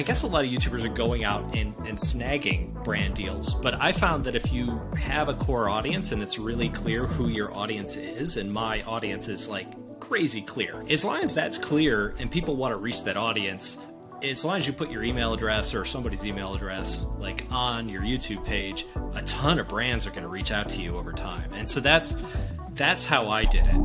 I guess a lot of YouTubers are going out and snagging brand deals, but I found that if you have a core audience and it's really clear who your audience is, and my audience is like crazy clear, as long as that's clear and people want to reach that audience, as long as you put your email address or somebody's email address like on your YouTube page, a ton of brands are going to reach out to you over time. And so that's how I did it.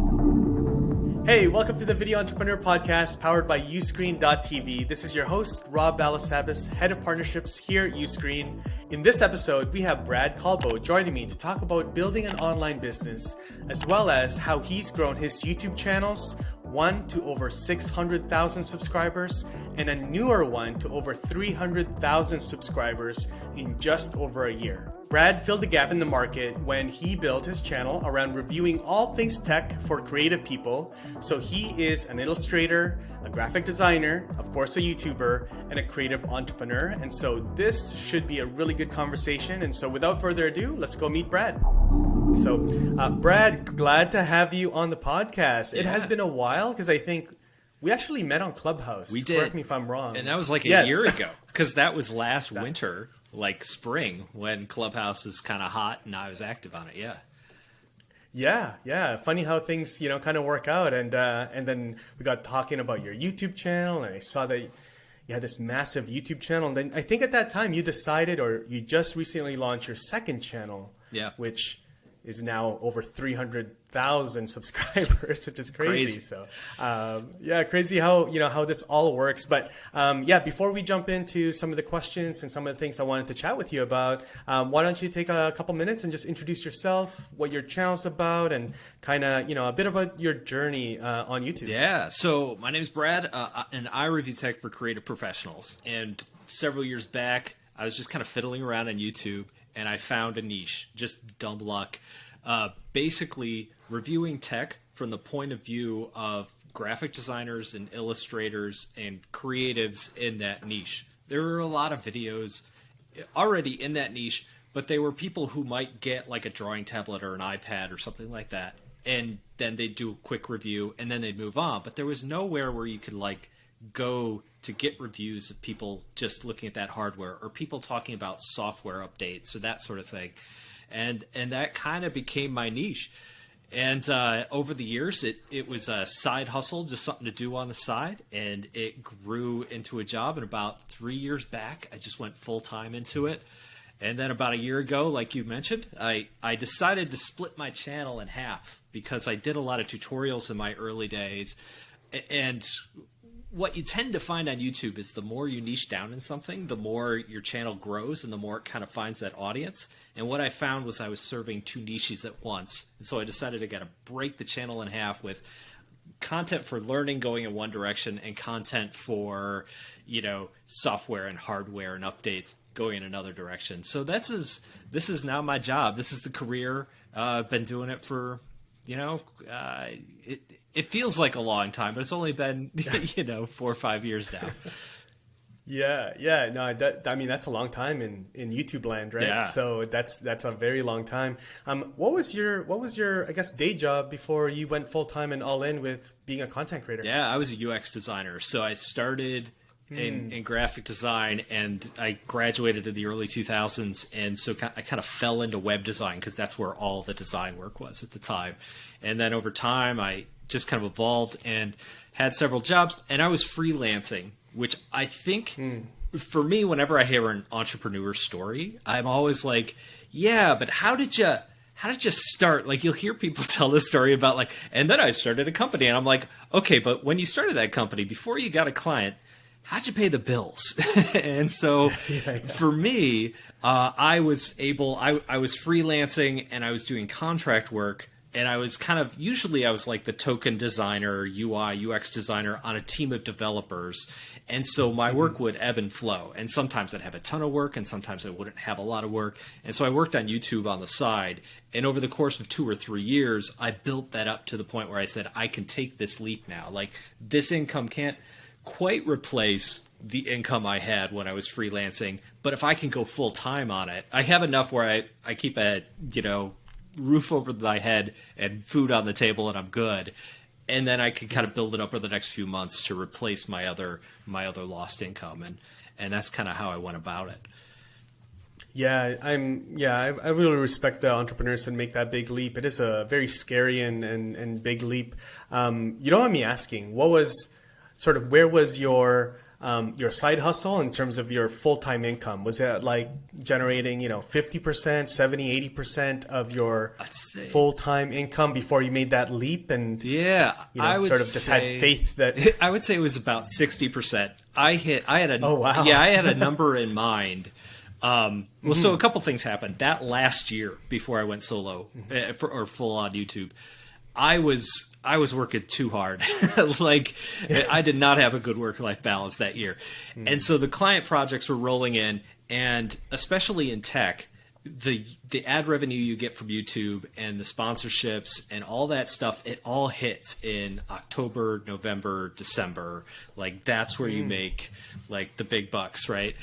Hey, welcome to the Video Entrepreneur Podcast powered by Uscreen.tv. This is your host, Rob Balasabas, Head of Partnerships here at Uscreen. In this episode, we have Brad Colbow joining me to talk about building an online business, as well as how he's grown his YouTube channels, one to over 600,000 subscribers, and a newer one to over 300,000 subscribers in just over a year. Brad filled the gap in the market when he built his channel around reviewing all things tech for creative people. So he is an illustrator, a graphic designer, of course a YouTuber, and a creative entrepreneur. And so this should be a really good conversation. And so without further ado, let's go meet Brad. So Brad, glad to have you on the podcast. It has been a while because I think we actually met on Clubhouse. We did. Correct me if I'm wrong. And that was like a year ago, because that was last winter, like spring, when Clubhouse was kind of hot and I was active on it. Yeah. Funny how things, kind of work out. And then we got talking about your YouTube channel, and I saw that you had this massive YouTube channel. And then I think at that time you decided, or you just recently launched your second channel, which is now over 300,000 subscribers, which is crazy. So, crazy how this all works. But before we jump into some of the questions and some of the things I wanted to chat with you about, why don't you take a couple minutes and just introduce yourself, what your channel's about, and kind of, a bit about your journey on YouTube. Yeah. So my name is Brad, and I review tech for creative professionals. And several years back, I was just kind of fiddling around on YouTube, and I found a niche, just dumb luck, basically reviewing tech from the point of view of graphic designers and illustrators and creatives in that niche. There were a lot of videos already in that niche, but they were people who might get like a drawing tablet or an iPad or something like that, and then they'd do a quick review and then they'd move on. But there was nowhere where you could like go to get reviews of people just looking at that hardware, or people talking about software updates or that sort of thing. And that kind of became my niche. And over the years, it was a side hustle, just something to do on the side. And it grew into a job. And about 3 years back, I just went full time into it. And then about a year ago, like you mentioned, I decided to split my channel in half, because I did a lot of tutorials in my early days. And what you tend to find on YouTube is the more you niche down in something, the more your channel grows and the more it kind of finds that audience. And what I found was I was serving two niches at once. And so I decided I got to break the channel in half, with content for learning going in one direction and content for, software and hardware and updates going in another direction. So this is now my job. This is the career. I've been doing it for, it feels like a long time, but it's only been, 4 or 5 years now. Yeah. No, that's a long time in YouTube land, right? Yeah. So that's a very long time. What was your I guess day job before you went full time and all in with being a content creator? Yeah, I was a UX designer. So I started in graphic design, and I graduated in the early 2000s. And so I kind of fell into web design, because that's where all the design work was at the time. And then over time, I just kind of evolved and had several jobs, and I was freelancing, which I think for me, whenever I hear an entrepreneur story, I'm always like, yeah, but how did you start? Like, you'll hear people tell this story about like, and then I started a company, and I'm like, okay, but when you started that company, before you got a client, how'd you pay the bills? And so for me, I was freelancing, and I was doing contract work. And I was usually I was like the token designer, UI, UX designer on a team of developers. And so my work would ebb and flow. And sometimes I'd have a ton of work, and sometimes I wouldn't have a lot of work. And so I worked on YouTube on the side. And over the course of 2 or 3 years, I built that up to the point where I said, I can take this leap now. Like, this income can't quite replace the income I had when I was freelancing. But if I can go full time on it, I have enough where I keep a, roof over my head and food on the table, and I'm good. And then I can kind of build it up over the next few months to replace my other lost income. And that's kind of how I went about it. Yeah, I really respect the entrepreneurs that make that big leap. It is a very scary and big leap. You don't mind me asking, where was your side hustle in terms of your full-time income? Was it like generating, 50%, 70, 80% of your full-time income before you made that leap? And I would just had faith that I would say it was about 60%. I had a Oh, wow. I had a number in mind. So a couple things happened that last year before I went solo or full on YouTube. I was working too hard. Like I did not have a good work-life balance that year. And so the client projects were rolling in, and especially in tech, the ad revenue you get from YouTube and the sponsorships and all that stuff, it all hits in October, November, December. Like that's where you make like the big bucks, right?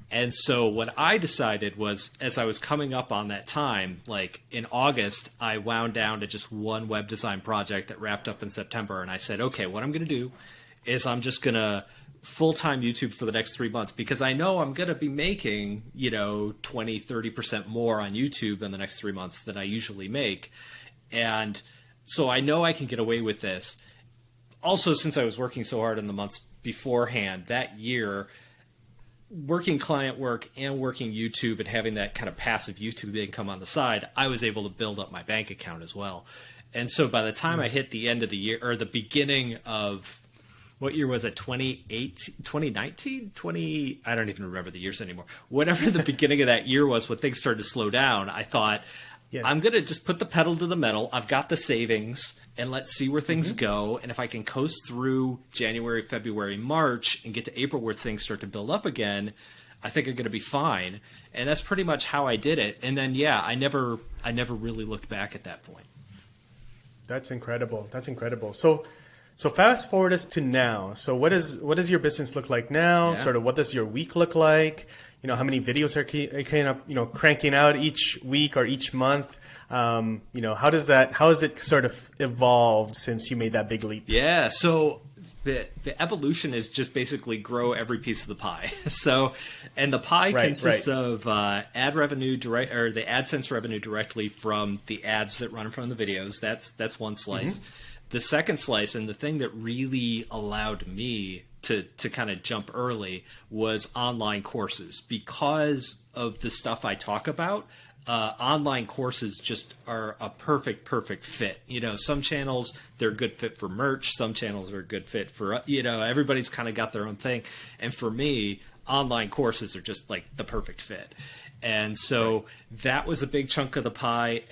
And so what I decided was, as I was coming up on that time, like in August, I wound down to just one web design project that wrapped up in September. And I said, okay, what I'm going to do is I'm just going to full-time YouTube for the next 3 months, because I know I'm going to be making, 20, 30% more on YouTube in the next 3 months than I usually make. And so I know I can get away with this. Also, since I was working so hard in the months beforehand, that year, working client work and working YouTube and having that kind of passive YouTube income on the side, I was able to build up my bank account as well. And so by the time I hit the end of the year, or the beginning of, what year was it? 2019? I don't even remember the years anymore. Whatever the beginning of that year was, when things started to slow down, I thought, I'm going to just put the pedal to the metal. I've got the savings, and let's see where things go. And if I can coast through January, February, March, and get to April where things start to build up again, I think I'm going to be fine. And that's pretty much how I did it. And then, I never really looked back at that point. That's incredible. So fast forward us to now. So what does your business look like now? Sort of what does your week look like? How many videos are cranking out each week or each month? How has it sort of evolved since you made that big leap? Yeah. So the evolution is just basically grow every piece of the pie. So, and the pie consists of ad revenue or the AdSense revenue directly from the ads that run from the videos. That's one slice. The second slice, and the thing that really allowed me to kind of jump early, was online courses. Because of the stuff I talk about, online courses just are a perfect fit. Some channels, they're a good fit for merch. Some channels are a good fit for, everybody's kind of got their own thing. And for me, online courses are just like the perfect fit. And so that was a big chunk of the pie,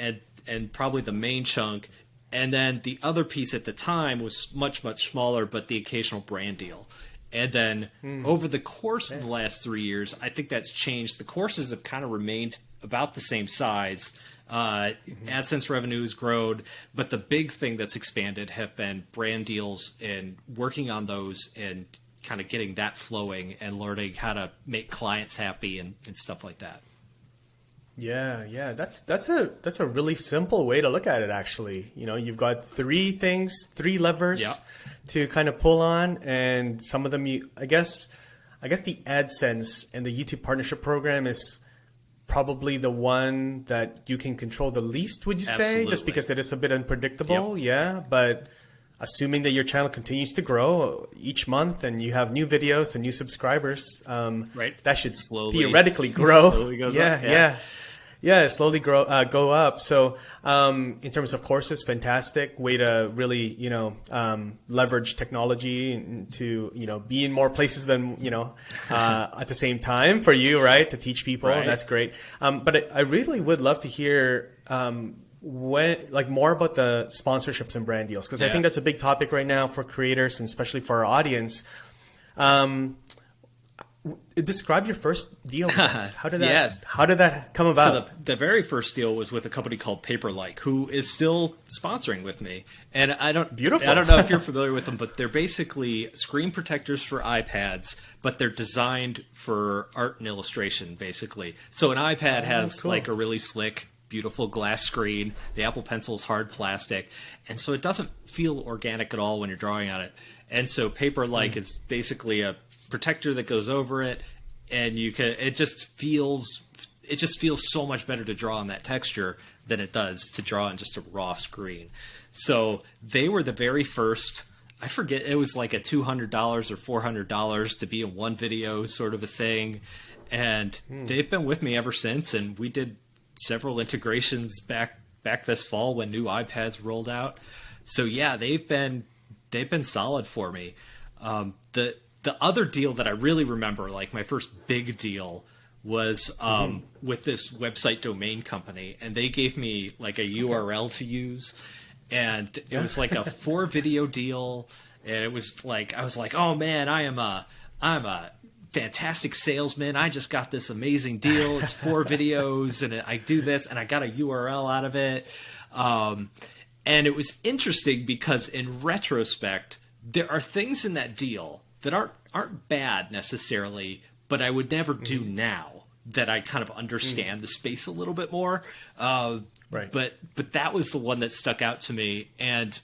and probably the main chunk. And then the other piece at the time was much, much smaller, but the occasional brand deal. And then over the course of the last 3 years, I think that's changed. The courses have kind of remained about the same size. AdSense revenue has grown, but the big thing that's expanded have been brand deals, and working on those and kind of getting that flowing and learning how to make clients happy and stuff like that. Yeah. That's a really simple way to look at it, actually. You've got three levers to kind of pull on, and some of them I guess the AdSense and the YouTube partnership program is probably the one that you can control the least, would you say? Just because it is a bit unpredictable. Yeah, but assuming that your channel continues to grow each month and you have new videos and new subscribers, that should theoretically grow. Slowly goes up. Slowly go up. So in terms of courses, fantastic way to really leverage technology to be in more places than at the same time for you, right, to teach people. That's great. But I really would love to hear more about the sponsorships and brand deals, because I think that's a big topic right now for creators, and especially for our audience. Describe your first deal with us. How did that come about? So the very first deal was with a company called Paperlike, who is still sponsoring with me. And I don't know if you're familiar with them, but they're basically screen protectors for iPads, but they're designed for art and illustration, basically. So an iPad has like a really slick, beautiful glass screen. The Apple Pencil is hard plastic, and so it doesn't feel organic at all when you're drawing on it. And so Paperlike is basically a protector that goes over it, and it just feels so much better to draw on that texture than it does to draw on just a raw screen. So they were the very first, I forget, it was like a $200 or $400 to be in one video sort of a thing. And they've been with me ever since. And we did several integrations back this fall when new iPads rolled out. So yeah, they've been solid for me. The other deal that I really remember, like my first big deal, was with this website domain company, and they gave me like a URL to use, and it was like a 4-video deal, and it was like, I was like, oh man, I'm a fantastic salesman. I just got this amazing deal. It's 4 videos, and I do this, and I got a URL out of it. And it was interesting because in retrospect, there are things in that deal that aren't bad necessarily, but I would never do now that I kind of understand the space a little bit more. Right. But that was the one that stuck out to me and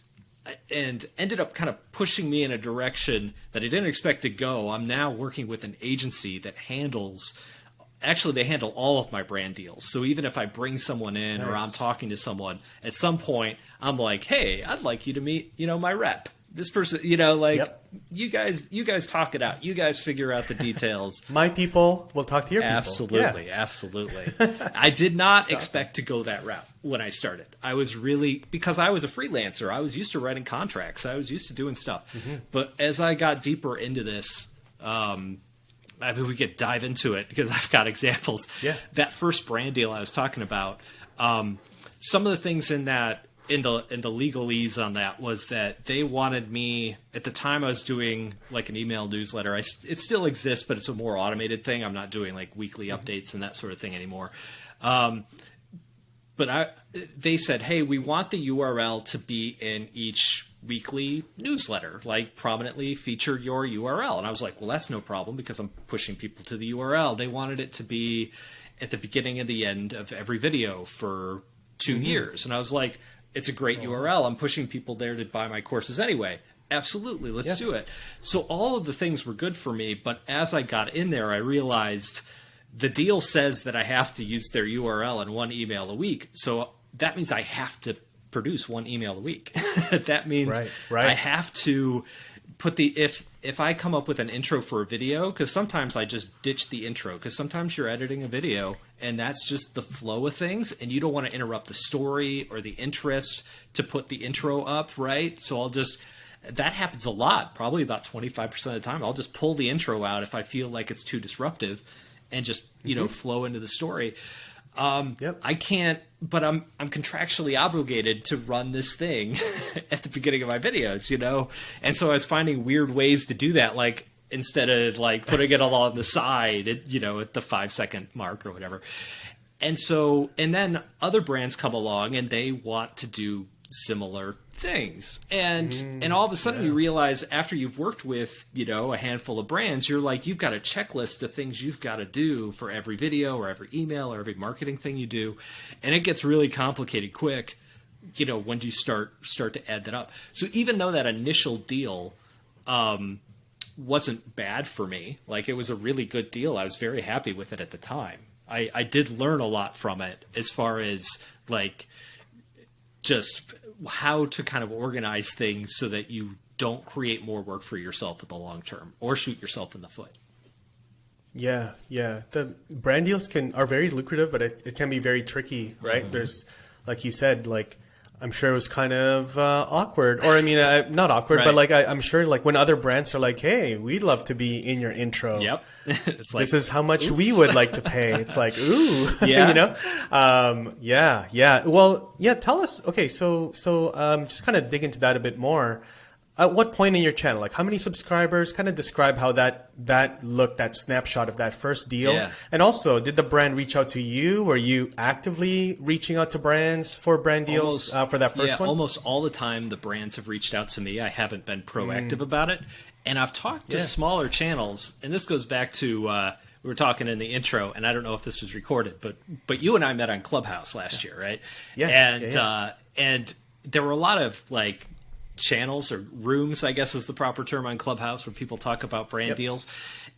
ended up kind of pushing me in a direction that I didn't expect to go. I'm now working with an agency that they handle all of my brand deals. So even if I bring someone in or I'm talking to someone, at some point I'm like, hey, I'd like you to meet, my rep. This person, you guys talk it out. You guys figure out the details. My people will talk to your people. Absolutely, absolutely. I did not expect to go that route when I started. I was because I was a freelancer. I was used to writing contracts. I was used to doing stuff. But as I got deeper into this, we could dive into it because I've got examples. Yeah. That first brand deal I was talking about, some of the things in that, in the legalese on that was that they wanted me, at the time I was doing like an email newsletter. It still exists, but it's a more automated thing. I'm not doing like weekly updates and that sort of thing anymore. But they said, hey, we want the URL to be in each weekly newsletter, like prominently feature your URL. And I was like, well, that's no problem because I'm pushing people to the URL. They wanted it to be at the beginning and the end of every video for 2 years. And I was like, it's a great URL. I'm pushing people there to buy my courses anyway. Absolutely. Let's do it. So all of the things were good for me. But as I got in there, I realized the deal says that I have to use their URL in 1 email a week. So that means I have to produce 1 email a week. That means I have to put if I come up with an intro for a video, because sometimes I just ditch the intro, because sometimes you're editing a video and that's just the flow of things and you don't want to interrupt the story or the interest to put the intro up, right? So that happens a lot, probably about 25% of the time. I'll just pull the intro out if I feel like it's too disruptive and just, flow into the story. I can't, but I'm contractually obligated to run this thing at the beginning of my videos, And so I was finding weird ways to do that, like instead of like putting it all on the side, at the 5-second mark or whatever. And then other brands come along and they want to do similar things. And all of a sudden you realize after you've worked with, a handful of brands, you're like, you've got a checklist of things you've got to do for every video or every email or every marketing thing you do. And it gets really complicated quick, when you start to add that up. So even though that initial deal, wasn't bad for me, like it was a really good deal. I was very happy with it at the time. I did learn a lot from it as far as like just how to kind of organize things so that you don't create more work for yourself in the long term or shoot yourself in the foot. Yeah. The brand deals are very lucrative, but it can be very tricky, right? There's, like you said, like I'm sure it was kind of awkward, or I mean, not awkward, but like I'm sure like when other brands are like, "Hey, we'd love to be in your intro." Yep, it's like, this is how much we would like to pay. It's like, ooh, yeah, yeah. Well, yeah. Tell us. Okay, so just kind of dig into that a bit more. At what point in your channel, like how many subscribers? Kind of describe how that looked, that snapshot of that first deal. Yeah. And also, did the brand reach out to you? Were you actively reaching out to brands for brand deals for that first one? Almost all the time the brands have reached out to me. I haven't been proactive about it. And I've talked to smaller channels, and this goes back to we were talking in the intro, and I don't know if this was recorded, but you and I met on Clubhouse last year, right? Yeah. And there were a lot of like channels or rooms, I guess is the proper term, on Clubhouse, where people talk about brand deals.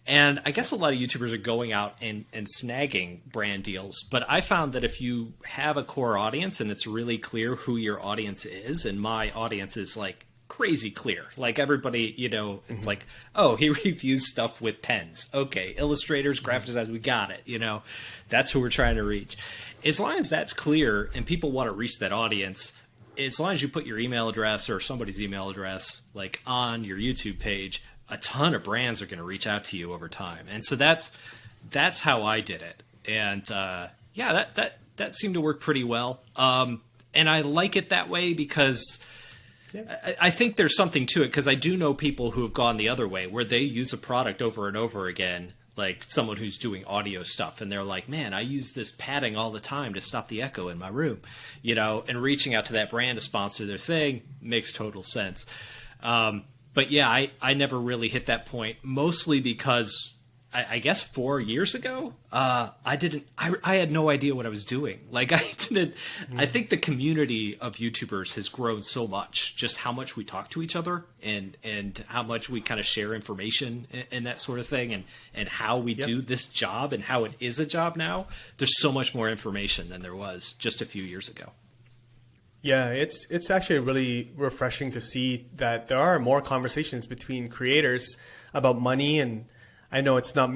And I guess a lot of YouTubers are going out and snagging brand deals. But I found that if you have a core audience and it's really clear who your audience is, and my audience is like crazy clear. Like everybody, it's like, oh, he reviews stuff with pens. Okay, illustrators, graphic designers, we got it. That's who we're trying to reach. As long as that's clear and people want to reach that audience, as long as you put your email address or somebody's email address like on your YouTube page, a ton of brands are going to reach out to you over time. And so that's how I did it. And that seemed to work pretty well. And I like it that way because I think there's something to it, because I do know people who have gone the other way, where they use a product over and over again, like someone who's doing audio stuff, and they're like, man, I use this padding all the time to stop the echo in my room, and reaching out to that brand to sponsor their thing makes total sense. But yeah, I never really hit that point, mostly because I guess 4 years ago, I had no idea what I was doing. Like I think the community of YouTubers has grown so much, just how much we talk to each other and how much we kind of share information and that sort of thing, and how we do this job and how it is a job now. There's so much more information than there was just a few years ago. Yeah, it's actually really refreshing to see that there are more conversations between creators about money. And I know it's not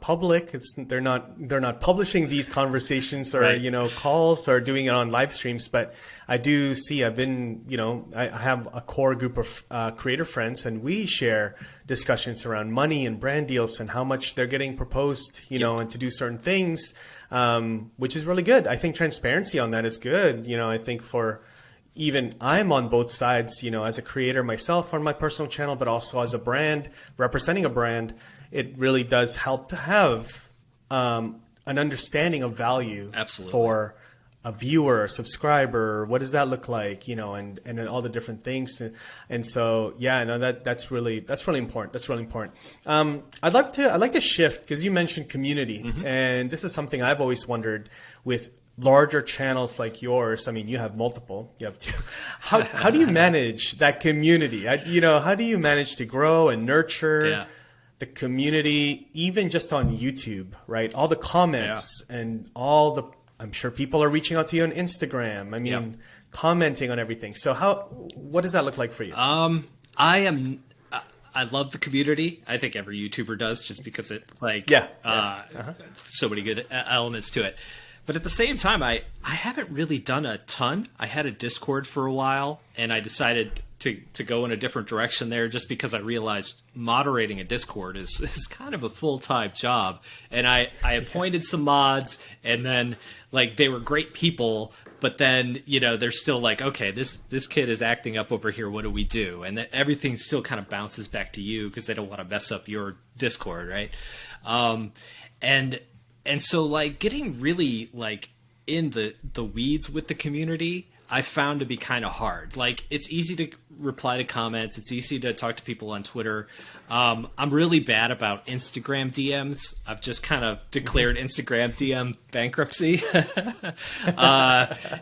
public. They're not publishing these conversations or right. Calls or doing it on live streams. But I do see I have a core group of creator friends, and we share discussions around money and brand deals and how much they're getting proposed, and to do certain things, which is really good. I think transparency on that is good. I think I'm on both sides, as a creator myself on my personal channel, but also as a brand, representing a brand. It really does help to have an understanding of value. Absolutely. For a viewer, a subscriber. What does that look like? And then all the different things. And so, that's really important. That's really important. I'd like to shift, because you mentioned community, and this is something I've always wondered with larger channels like yours. I mean, you have multiple. You have two. How do you manage that community? How do you manage to grow and nurture the community, even just on YouTube, right? All the comments and I'm sure people are reaching out to you on Instagram. I mean, commenting on everything. So what does that look like for you? I love the community. I think every YouTuber does, just because it so many good elements to it. But at the same time, I haven't really done a ton. I had a Discord for a while, and I decided to go in a different direction there, just because I realized moderating a Discord is kind of a full-time job. And I appointed some mods, and then they were great people, but then they're still like, okay, this kid is acting up over here, what do we do? And then everything still kind of bounces back to you, because they don't want to mess up your Discord, right? And so getting really in the weeds with the community, I found to be kind of hard. It's easy to reply to comments. It's easy to talk to people on Twitter. I'm really bad about Instagram DMs. I've just kind of declared Instagram DM bankruptcy.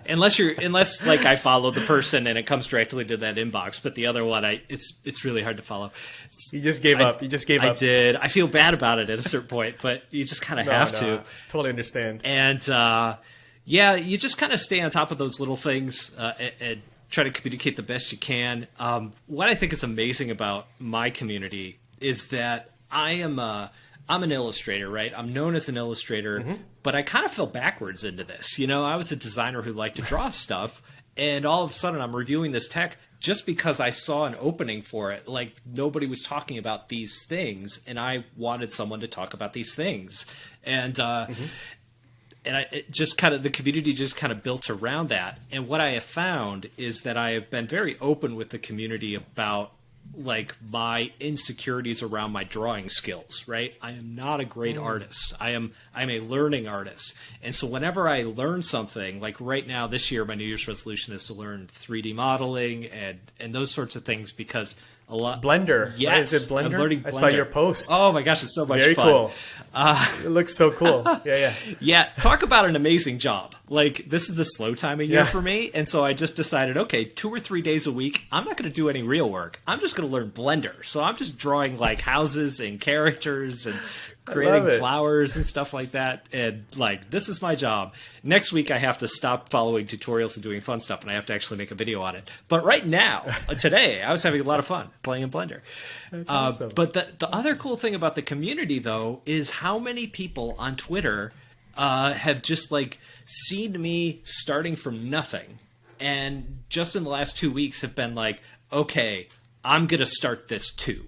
Unless I follow the person and it comes directly to that inbox. But the other one, it's really hard to follow. You just gave up. I did. I feel bad about it at a certain point, but you just kind of have to. Totally understand. And you just kind of stay on top of those little things and try to communicate the best you can. What I think is amazing about my community is that I'm an illustrator, right? I'm known as an illustrator, but I kind of fell backwards into this. I was a designer who liked to draw stuff, and all of a sudden I'm reviewing this tech just because I saw an opening for it. Nobody was talking about these things, and I wanted someone to talk about these things. And the community just kind of built around that. And what I have found is that I have been very open with the community about my insecurities around my drawing skills, right? I am not a great artist. I'm a learning artist. And so whenever I learn something, right now, this year, my New Year's resolution is to learn 3D modeling and those sorts of things, because a lot. Blender. Yes, right? Is it Blender? I'm learning Blender. I saw your post. Oh my gosh, it's so much Very fun. cool. It looks so cool. Yeah. Yeah, talk about an amazing job. Like, this is the slow time of year Yeah. for me, and so I just decided, okay, 2 or 3 days a week, I'm not going to do any real work. I'm just going to learn Blender. So I'm just drawing like houses and characters and creating it. flowers and stuff like that. And like, this is my job. Next week, I have to stop following tutorials and doing fun stuff, and I have to actually make a video on it. But right now, today, I was having a lot of fun playing in Blender. That's awesome. But the other cool thing about the community, though, is how many people on Twitter have just like seen me starting from nothing, and just in the last 2 weeks have been like, okay, I'm gonna start this too.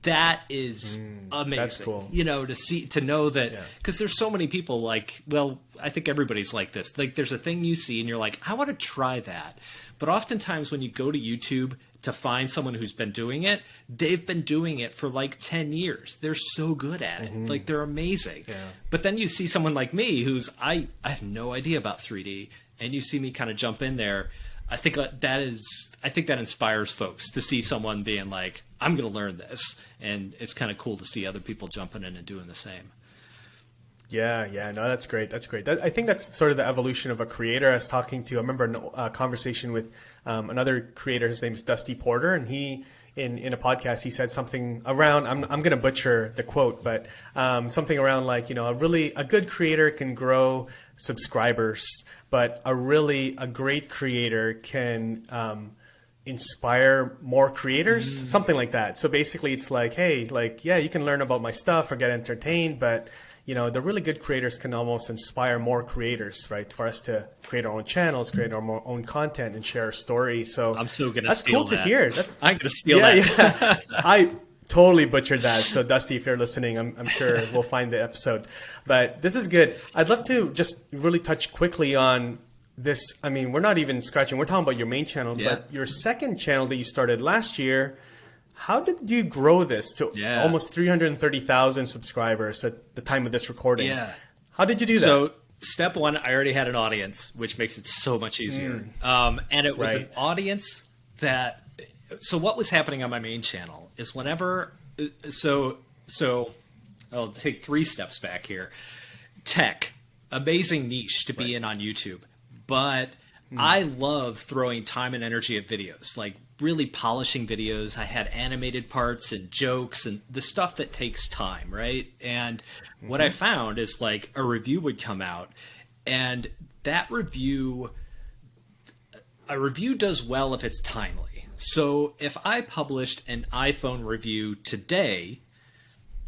That is amazing. that's cool. You know, to know that, because there's so many people like, well, I think everybody's like this. Like, there's a thing you see and you're like, I want to try that. But oftentimes when you go to YouTube to find someone who's been doing it, they've been doing it for like 10 years. They're so good at it. Like, they're amazing. Yeah. But then you see someone like me who's, I have no idea about 3D, and you see me kind of jump in there. I think that inspires folks to see someone being like, I'm going to learn this. And it's kind of cool to see other people jumping in and doing the same. Yeah, no, that's great. I think that's sort of the evolution of a creator. I was talking to, I remember a conversation with another creator. His name is Dusty Porter, and he, in a podcast, he said something around, I'm going to butcher the quote, but something around like, you know, a good creator can grow subscribers, but a great creator can inspire more creators, something like that. So basically it's like, hey, like, yeah, you can learn about my stuff or get entertained, but you know, the really good creators can almost inspire more creators, right? For us to create our own channels, create our own content, and share our story. So I'm so gonna that's steal cool that. to hear. I'm gonna steal that. Yeah. I totally butchered that. So Dusty, if you're listening, I'm sure we'll find the episode. But this is good. I'd love to just really touch quickly on this. I mean, we're not even scratching. We're talking about your main channel, but your second channel that you started last year. How did you grow this to almost 330,000 subscribers at the time of this recording? Yeah. How did you do that? So step one, I already had an audience, which makes it so much easier. And it was an audience that, so what was happening on my main channel is whenever, so I'll take 3 steps back here. Tech, amazing niche to be in on YouTube, but I love throwing time and energy at videos, like really polishing videos. I had animated parts and jokes and the stuff that takes time, right? And what I found is like a review would come out, and that review, a review does well if it's timely. So if I published an iPhone review today,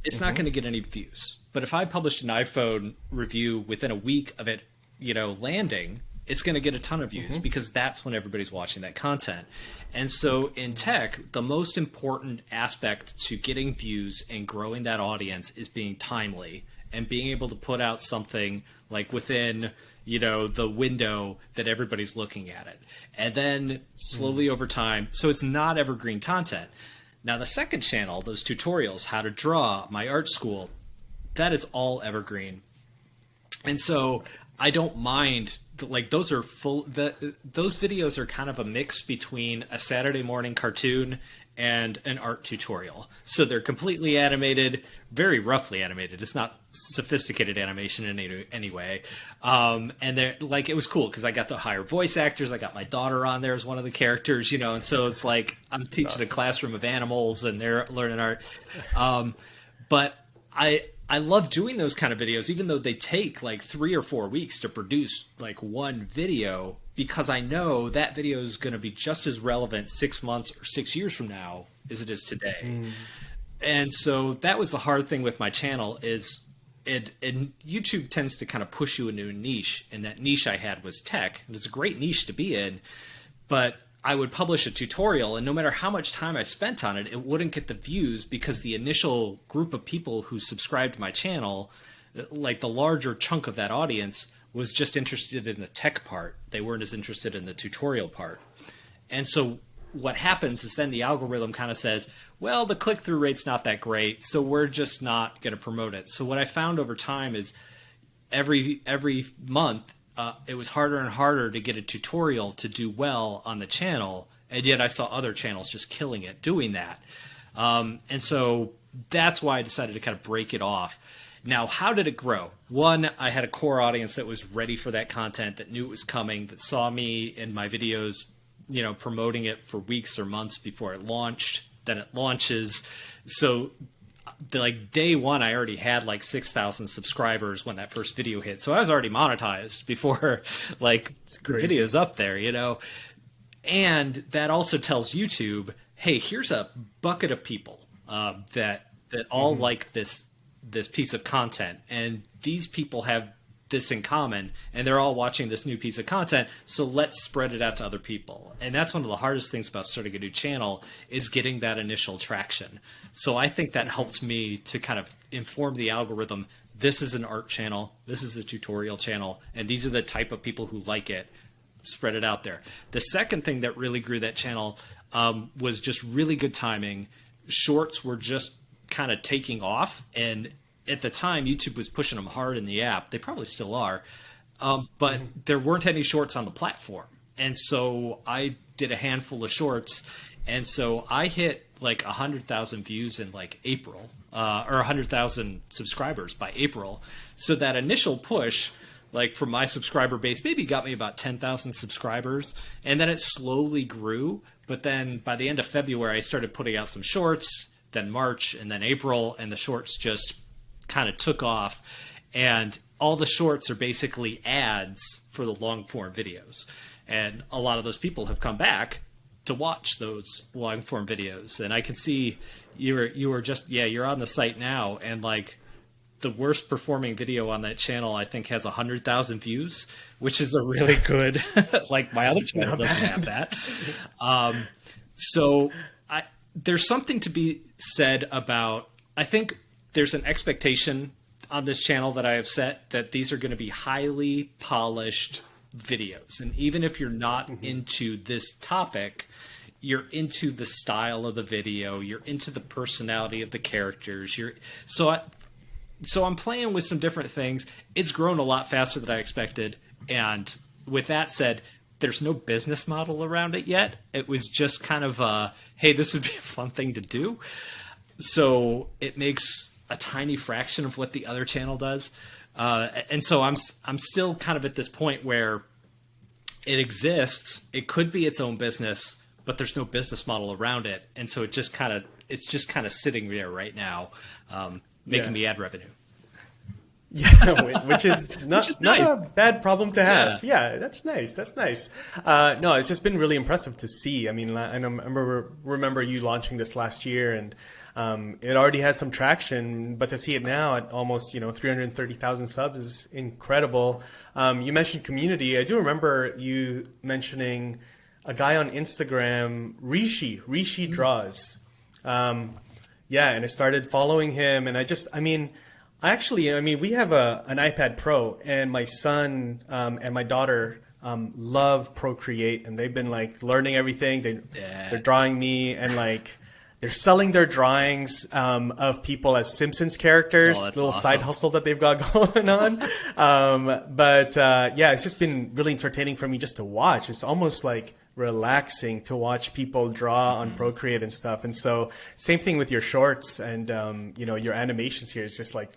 it's not going to get any views. But if I published an iPhone review within a week of it, you know, landing, it's going to get a ton of views because that's when everybody's watching that content. And so in tech, the most important aspect to getting views and growing that audience is being timely and being able to put out something like within, you know, the window that everybody's looking at it. And then slowly over time, so it's not evergreen content. Now the second channel, those tutorials, how to draw, my art school, that is all evergreen. And so I don't mind, like, those are those videos are kind of a mix between a Saturday morning cartoon and an art tutorial. So they're completely animated, very roughly animated. It's not sophisticated animation in any way. And they're like, it was cool because I got to hire voice actors. I got my daughter on there as one of the characters, you know, and so it's like I'm teaching a classroom of animals and they're learning art. But I love doing those kind of videos, even though they take like 3 or 4 weeks to produce like one video, because I know that video is going to be just as relevant 6 months or 6 years from now as it is today. And so that was the hard thing with my channel is and YouTube tends to kind of push you into a niche, and that niche I had was tech, and it's a great niche to be in, but I would publish a tutorial, and no matter how much time I spent on it, it wouldn't get the views because the initial group of people who subscribed to my channel, like the larger chunk of that audience, was just interested in the tech part. They weren't as interested in the tutorial part. And so what happens is then the algorithm kind of says, well, the click-through rate's not that great, so we're just not going to promote it. So what I found over time is every month, it was harder and harder to get a tutorial to do well on the channel And yet I saw other channels just killing it doing that. And so that's why I decided to kind of break it off. Now, how did it grow? One, I had a core audience that was ready for that content, that knew it was coming, that saw me in my videos, you know, promoting it for weeks or months before it launched. Then it launches. So like day one, I already had like 6,000 subscribers when that first video hit. So I was already monetized before like the video's up there, you know. And that also tells YouTube, hey, here's a bucket of people that all like this piece of content, and these people have this in common, and they're all watching this new piece of content, so let's spread it out to other people. And that's one of the hardest things about starting a new channel, is getting that initial traction. So I think that helps me to kind of inform the algorithm, this is an art channel, this is a tutorial channel, and these are the type of people who like it. Spread it out there. The second thing that really grew that channel was just really good timing. Shorts were just kind of taking off, and at the time YouTube was pushing them hard in the app. They probably still are, but there weren't any shorts on the platform. And so I did a handful of shorts, and so I hit like 100,000 views in like April, or 100,000 subscribers by April. So that initial push, like from my subscriber base, maybe got me about 10,000 subscribers, and then it slowly grew. But then by the end of February, I started putting out some shorts, then March, and then April, and the shorts just kind of took off. And all the shorts are basically ads for the long form videos. And a lot of those people have come back to watch those long form videos. And I can see you were just, you're on the site now, and like the worst performing video on that channel, I think, has 100,000 views, which is a really good, like my other channel doesn't have that. So there's something to be said about, I think there's an expectation on this channel that I have set that these are going to be highly polished videos. And even if you're not into this topic, you're into the style of the video, you're into the personality of the characters. So I'm playing with some different things. It's grown a lot faster than I expected. And with that said, there's no business model around it yet. It was just kind of hey, this would be a fun thing to do. So it makes a tiny fraction of what the other channel does. And so I'm still kind of at this point where it exists. It could be its own business, but there's no business model around it. And so it's just kind of sitting there right now, making me ad revenue. Yeah, which is not nice. a bad problem to have. Yeah, that's nice. That's nice. No, it's just been really impressive to see. I mean, I remember you launching this last year, and it already had some traction, but to see it now at almost 330,000 subs is incredible. You mentioned community. I do remember you mentioning a guy on Instagram, Rishi Draws. Yeah, and I started following him, and we have an iPad Pro, and my son and my daughter love Procreate, and they've been like learning everything. They're drawing me, and like they're selling their drawings of people as Simpsons characters. Little awesome side hustle that they've got going on. Yeah, it's just been really entertaining for me just to watch. It's almost like relaxing to watch people draw on Procreate and stuff. And so same thing with your shorts and your animations here. It's just like,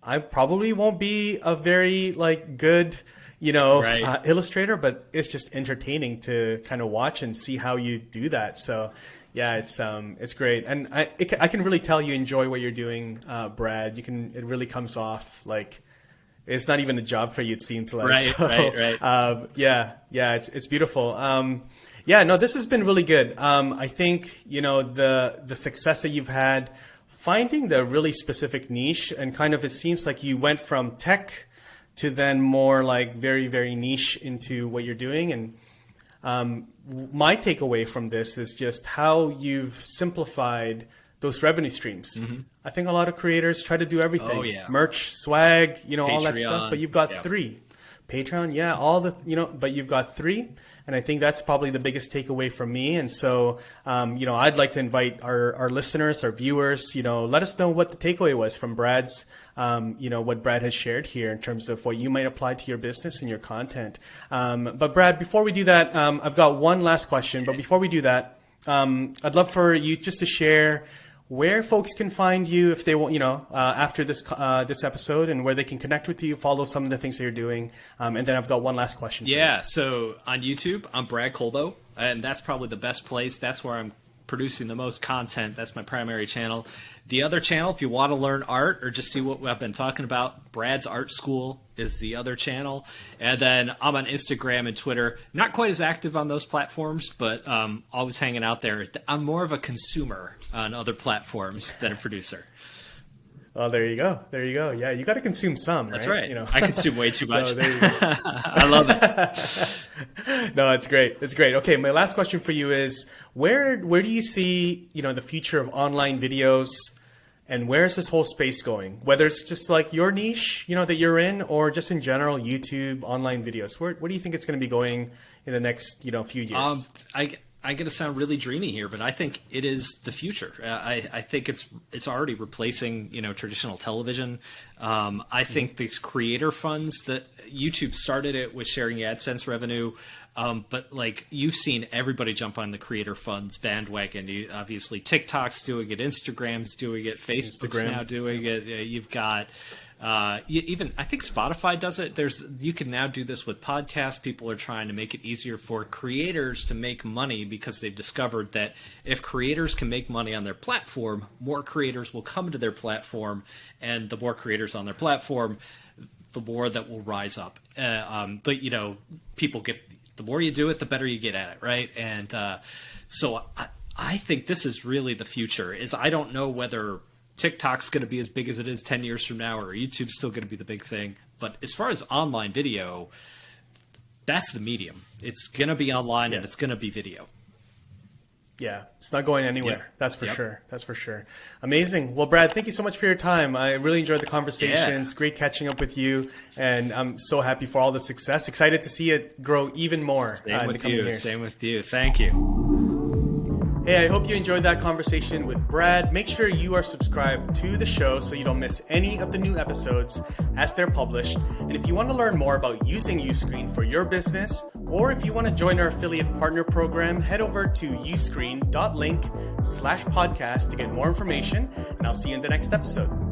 I probably won't be a very like good illustrator, but it's just entertaining to kind of watch and see how you do that. So yeah, it's great. And I can really tell you enjoy what you're doing, Brad. It really comes off like it's not even a job for you, it seems like. Right. Yeah, it's beautiful. No, this has been really good. I think, the success that you've had, finding the really specific niche, and kind of, it seems like you went from tech to then more like very, very niche into what you're doing. And my takeaway from this is just how you've simplified those revenue streams. Mm-hmm. I think a lot of creators try to do everything. Oh, yeah. Merch, swag, Patreon, all that stuff, but you've got three. Patreon, yeah, all the, but you've got 3. And I think that's probably the biggest takeaway from me. And so, I'd like to invite our listeners, our viewers, let us know what the takeaway was from Brad's, what Brad has shared here in terms of what you might apply to your business and your content. But Brad, before we do that, I've got one last question. But before we do that, I'd love for you just to share where folks can find you if they want, after this episode, and where they can connect with you, follow some of the things that you're doing. And then I've got one last question. Yeah. So on YouTube, I'm Brad Colbow, and that's probably the best place. That's where I'm producing the most content. That's my primary channel. The other channel, if you want to learn art or just see what I've been talking about, Brad's Art School is the other channel. And then I'm on Instagram and Twitter. Not quite as active on those platforms, but always hanging out there. I'm more of a consumer on other platforms than a producer. Well, there you go. There you go. Yeah, you got to consume some. That's right. I consume way too much. So there you go. I love it. No, it's great. It's great. Okay, my last question for you is where do you see the future of online videos, and where's this whole space going? Whether it's just like your niche, that you're in, or just in general, YouTube, online videos. Where do you think it's going to be going in the next few years? I'm going to sound really dreamy here, but I think it is the future. I think it's already replacing traditional television. I think these creator funds that YouTube started it with sharing AdSense revenue, but like you've seen everybody jump on the creator funds bandwagon. Obviously, TikTok's doing it, Instagram's doing it, Facebook's now doing it. You've got. Even I think Spotify does it. You can now do this with podcasts. People are trying to make it easier for creators to make money because they've discovered that if creators can make money on their platform, more creators will come to their platform, and the more creators on their platform, the more that will rise up. But people get, the more you do it, the better you get at it, right? And so I think this is really the future. I don't know whether TikTok's going to be as big as it is 10 years from now, or YouTube's still going to be the big thing. But as far as online video, that's the medium. It's going to be online, and it's going to be video. Yeah, it's not going anywhere. Yep. That's for sure. That's for sure. Amazing. Well, Brad, thank you so much for your time. I really enjoyed the conversation. Yeah. It's great catching up with you, and I'm so happy for all the success. Excited to see it grow even more in the coming years. Same with you. Thank you. Hey, I hope you enjoyed that conversation with Brad. Make sure you are subscribed to the show so you don't miss any of the new episodes as they're published. And if you want to learn more about using Uscreen for your business, or if you want to join our affiliate partner program, head over to uscreen.link/podcast to get more information. And I'll see you in the next episode.